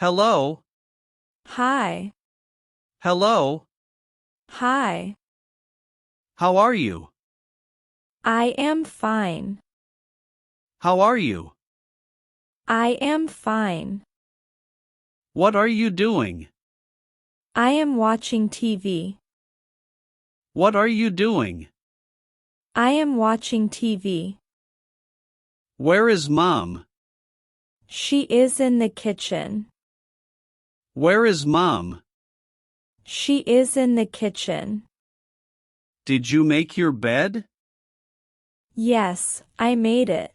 Hello, Hi. hello, Hi. how are you? I am fine. How are you? I am fine. What are you doing? I am watching TV. What are you doing? I am watching TV. Where is Mom? She is in the kitchen. Where is Mom? She is in the kitchen. Did you make your bed? Yes, I made it.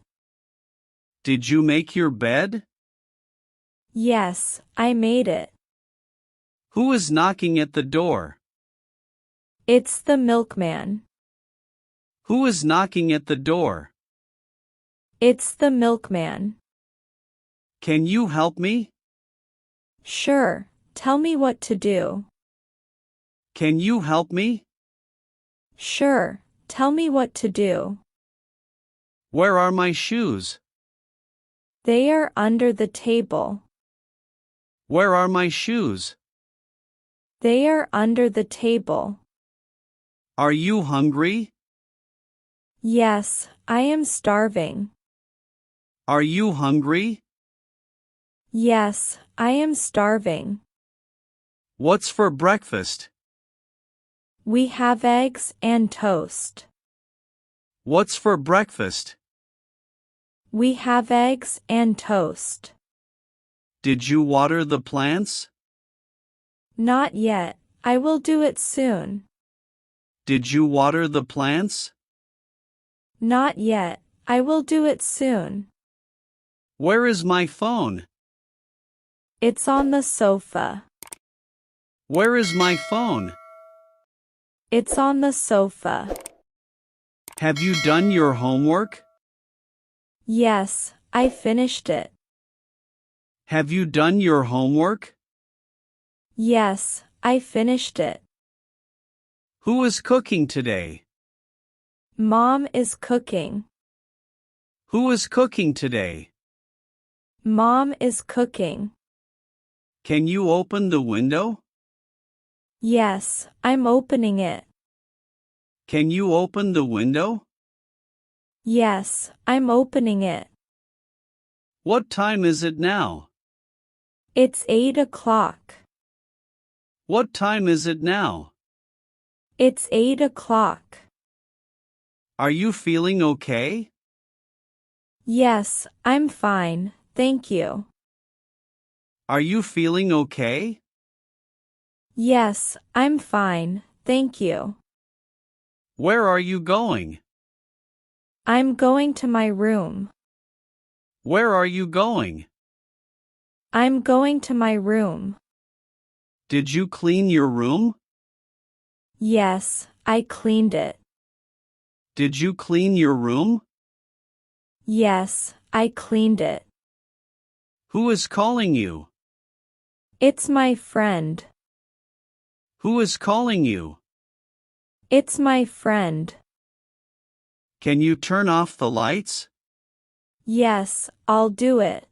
Did you make your bed? Yes, I made it. Who is knocking at the door? It's the milkman. Who is knocking at the door? It's the milkman. Can you help me? Sure, tell me what to do. Can you help me? Sure, tell me what to do. Where are my shoes? They are under the table. Where are my shoes? They are under the table. Are you hungry? Yes, I am starving. Are you hungry? Yes, I am starving. What's for breakfast? We have eggs and toast. What's for breakfast? We have eggs and toast. Did you water the plants? Not yet, I will do it soon. Did you water the plants? Not yet, I will do it soon. Where is my phone? It's on the sofa. Where is my phone? It's on the sofa. Have you done your homework? Yes, I finished it. Have you done your homework? Yes, I finished it. Who is cooking today? Mom is cooking. Who is cooking today? Mom is cooking. Can you open the window? Yes, I'm opening it. Can you open the window? Yes, I'm opening it. What time is it now? It's 8 o'clock. What time is it now? It's 8 o'clock. Are you feeling okay? Yes, I'm fine, thank you. Are you feeling okay? Yes, I'm fine, thank you. Where are you going? I'm going to my room. Where are you going? I'm going to my room. Did you clean your room? Yes, I cleaned it. Did you clean your room? Yes, I cleaned it. Who is calling you? It's my friend. Who is calling you? It's my friend. Can you turn off the lights? Yes, I'll do it.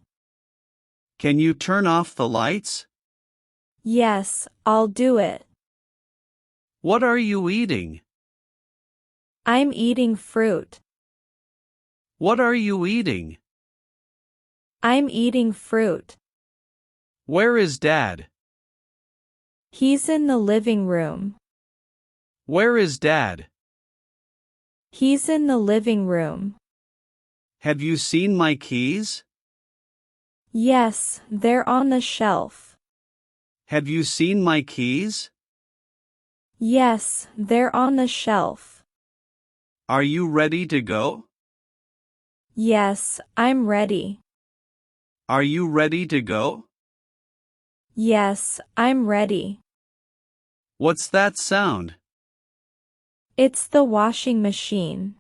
Can you turn off the lights? Yes, I'll do it. What are you eating? I'm eating fruit. What are you eating? I'm eating fruit. Where is Dad? He's in the living room. Where is Dad? He's in the living room. Have you seen my keys? Yes, they're on the shelf. Have you seen my keys? Yes, they're on the shelf. Are you ready to go? Yes, I'm ready. Are you ready to go? Yes, I'm ready. What's that sound? It's the washing machine.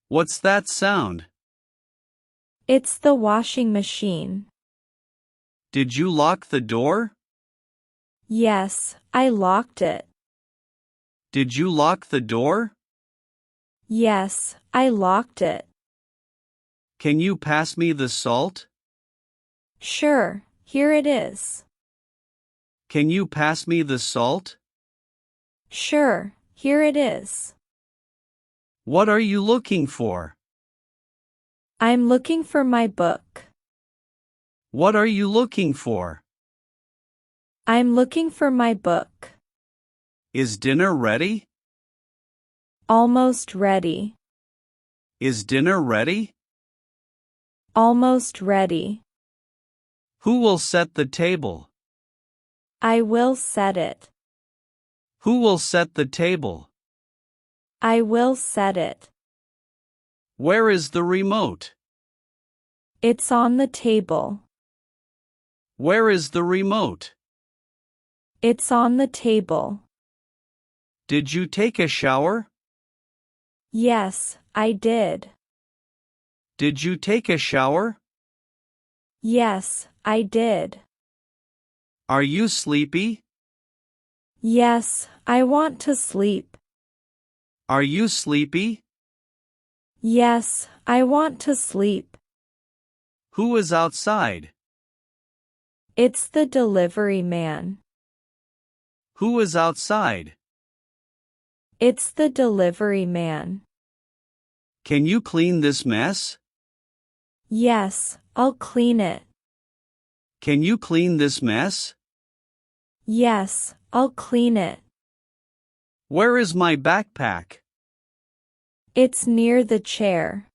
What's that sound? It's the washing machine. Did you lock the door? Yes, I locked it. Did you lock the door? Yes, I locked it. Can you pass me the salt? Sure, here it is. Can you pass me the salt? Sure, here it is. What are you looking for? I'm looking for my book. What are you looking for? I'm looking for my book. Is dinner ready? Almost ready. Is dinner ready? Almost ready. Who will set the table? I will set it. Who will set the table? I will set it. Where is the remote? It's on the table. Where is the remote? It's on the table. Did you take a shower? Yes, I did. Did you take a shower? Yes, I did. Are you sleepy? Yes, I want to sleep. Are you sleepy? Yes, I want to sleep. Who is outside? It's the delivery man. Who is outside? It's the delivery man. Can you clean this mess? Yes, I'll clean it. Can you clean this mess? Yes, I'll clean it. Where is my backpack? It's near the chair.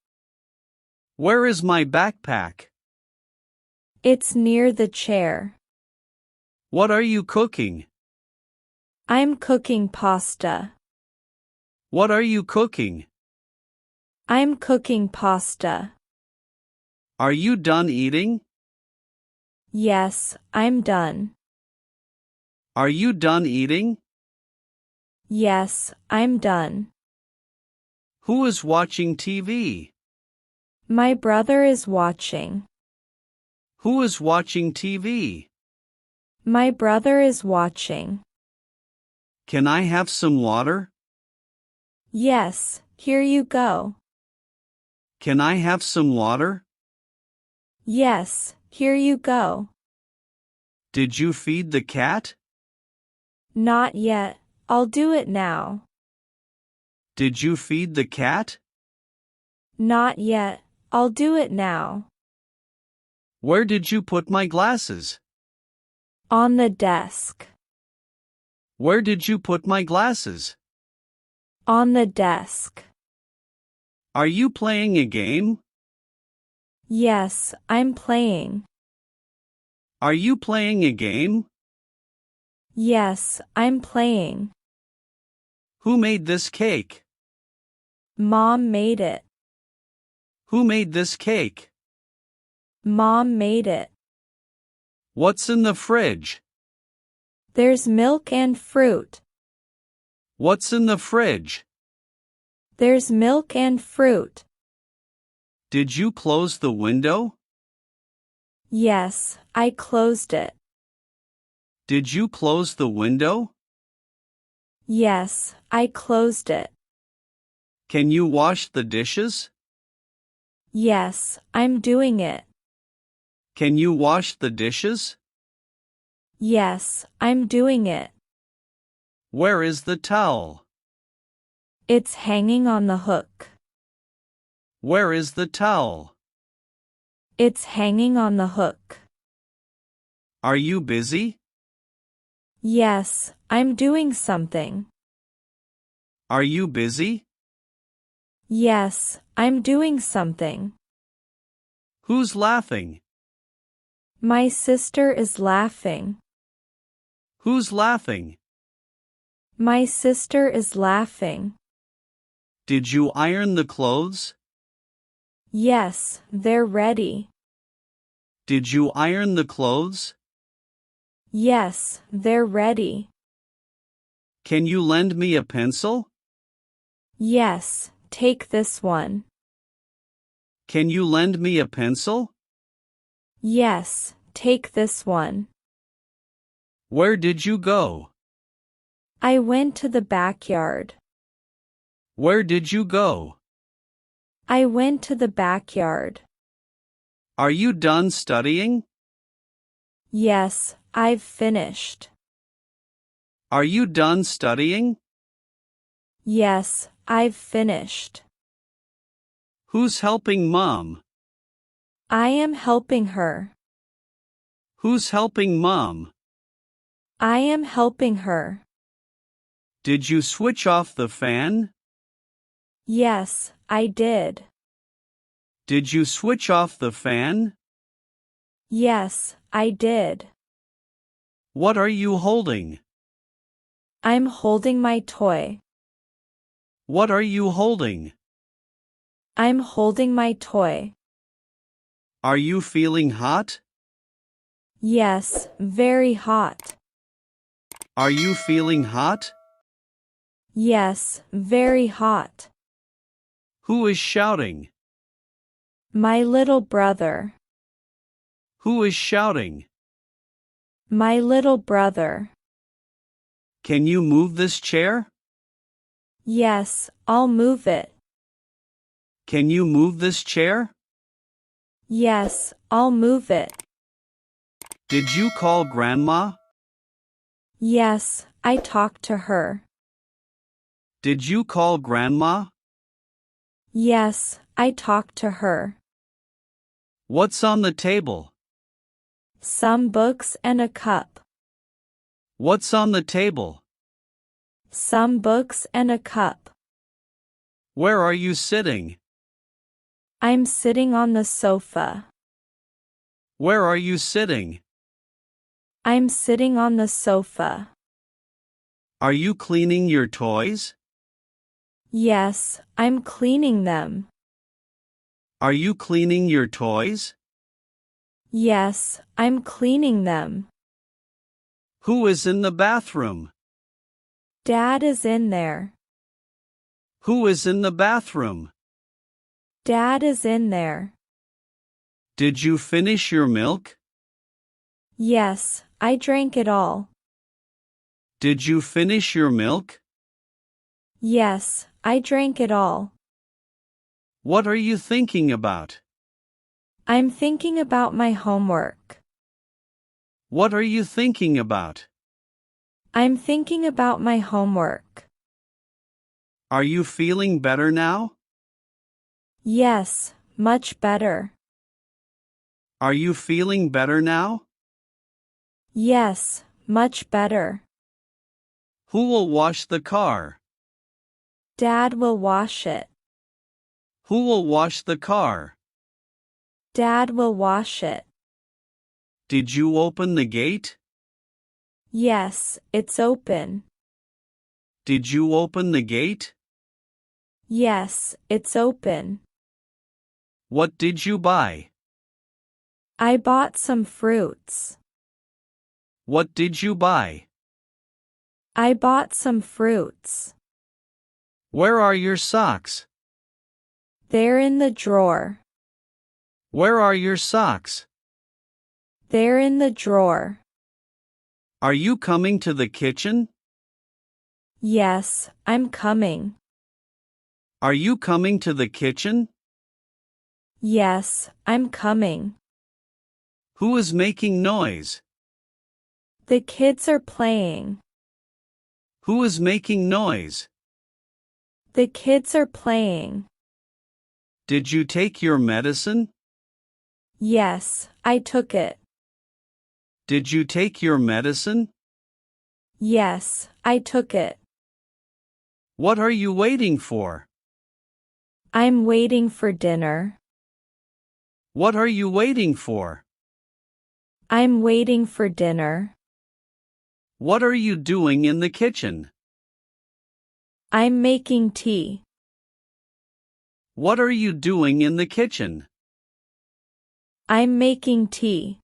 Where is my backpack? It's near the chair. What are you cooking? I'm cooking pasta. What are you cooking? I'm cooking pasta. Are you done eating? Yes, I'm done. Are you done eating? Yes, I'm done. Who is watching TV? My brother is watching. Who is watching TV? My brother is watching. Can I have some water? Yes, here you go. Can I have some water? Yes, here you go. Did you feed the cat? Not yet, I'll do it now. Did you feed the cat? Not yet, I'll do it now. Where did you put my glasses? On the desk. Where did you put my glasses? On the desk. Are you playing a game? Yes, I'm playing. Are you playing a game? Yes, I'm playing. Who made this cake? Mom made it. Who made this cake? Mom made it. What's in the fridge? There's milk and fruit. What's in the fridge? There's milk and fruit. Did you close the window? Yes, I closed it. Did you close the window? Yes, I closed it. Can you wash the dishes? Yes, I'm doing it. Can you wash the dishes? Yes, I'm doing it. Where is the towel? It's hanging on the hook. Where is the towel? It's hanging on the hook. Are you busy? Yes, I'm doing something. Are you busy? Yes, I'm doing something. Who's laughing? My sister is laughing. Who's laughing? My sister is laughing. Did you iron the clothes? Yes, they're ready. Did you iron the clothes? Yes, they're ready. Can you lend me a pencil? Yes, take this one. Can you lend me a pencil? Yes, take this one. Where did you go? I went to the backyard. Where did you go? I went to the backyard. Are you done studying? Yes, I've finished. Are you done studying? Yes, I've finished. Who's helping Mom? I am helping her. Who's helping Mom? I am helping her. Did you switch off the fan? Yes, I did. Did you switch off the fan? Yes, I did. What are you holding? I'm holding my toy. What are you holding? I'm holding my toy. Are you feeling hot? Yes, very hot. Are you feeling hot? Yes, very hot. Who is shouting? My little brother. Who is shouting? My little brother. Can you move this chair? Yes, I'll move it. Can you move this chair? Yes, I'll move it. Did you call Grandma? Yes, I talked to her. Did you call Grandma? Yes, I talked to her. What's on the table? Some books and a cup. What's on the table? Some books and a cup. Where are you sitting? I'm sitting on the sofa. Where are you sitting? I'm sitting on the sofa. Are you cleaning your toys? Yes, I'm cleaning them. Are you cleaning your toys? Yes, I'm cleaning them. Who is in the bathroom? Dad is in there. Who is in the bathroom? Dad is in there. Did you finish your milk? Yes, I drank it all. Did you finish your milk? Yes, I drank it all. What are you thinking about? I'm thinking about my homework. What are you thinking about? I'm thinking about my homework. Are you feeling better now? Yes, much better. Are you feeling better now? Yes, much better. Who will wash the car? Dad will wash it. Who will wash the car? Dad will wash it. Did you open the gate? Yes, it's open. Did you open the gate? Yes, it's open. What did you buy? I bought some fruits. What did you buy? I bought some fruits. Where are your socks? They're in the drawer. Where are your socks? They're in the drawer. Are you coming to the kitchen? Yes, I'm coming. Are you coming to the kitchen? Yes, I'm coming. Who is making noise? The kids are playing. Who is making noise? The kids are playing. Did you take your medicine? Yes, I took it. Did you take your medicine? Yes, I took it. What are you waiting for? I'm waiting for dinner. What are you waiting for? I'm waiting for dinner. What are you doing in the kitchen? I'm making tea. What are you doing in the kitchen? I'm making tea.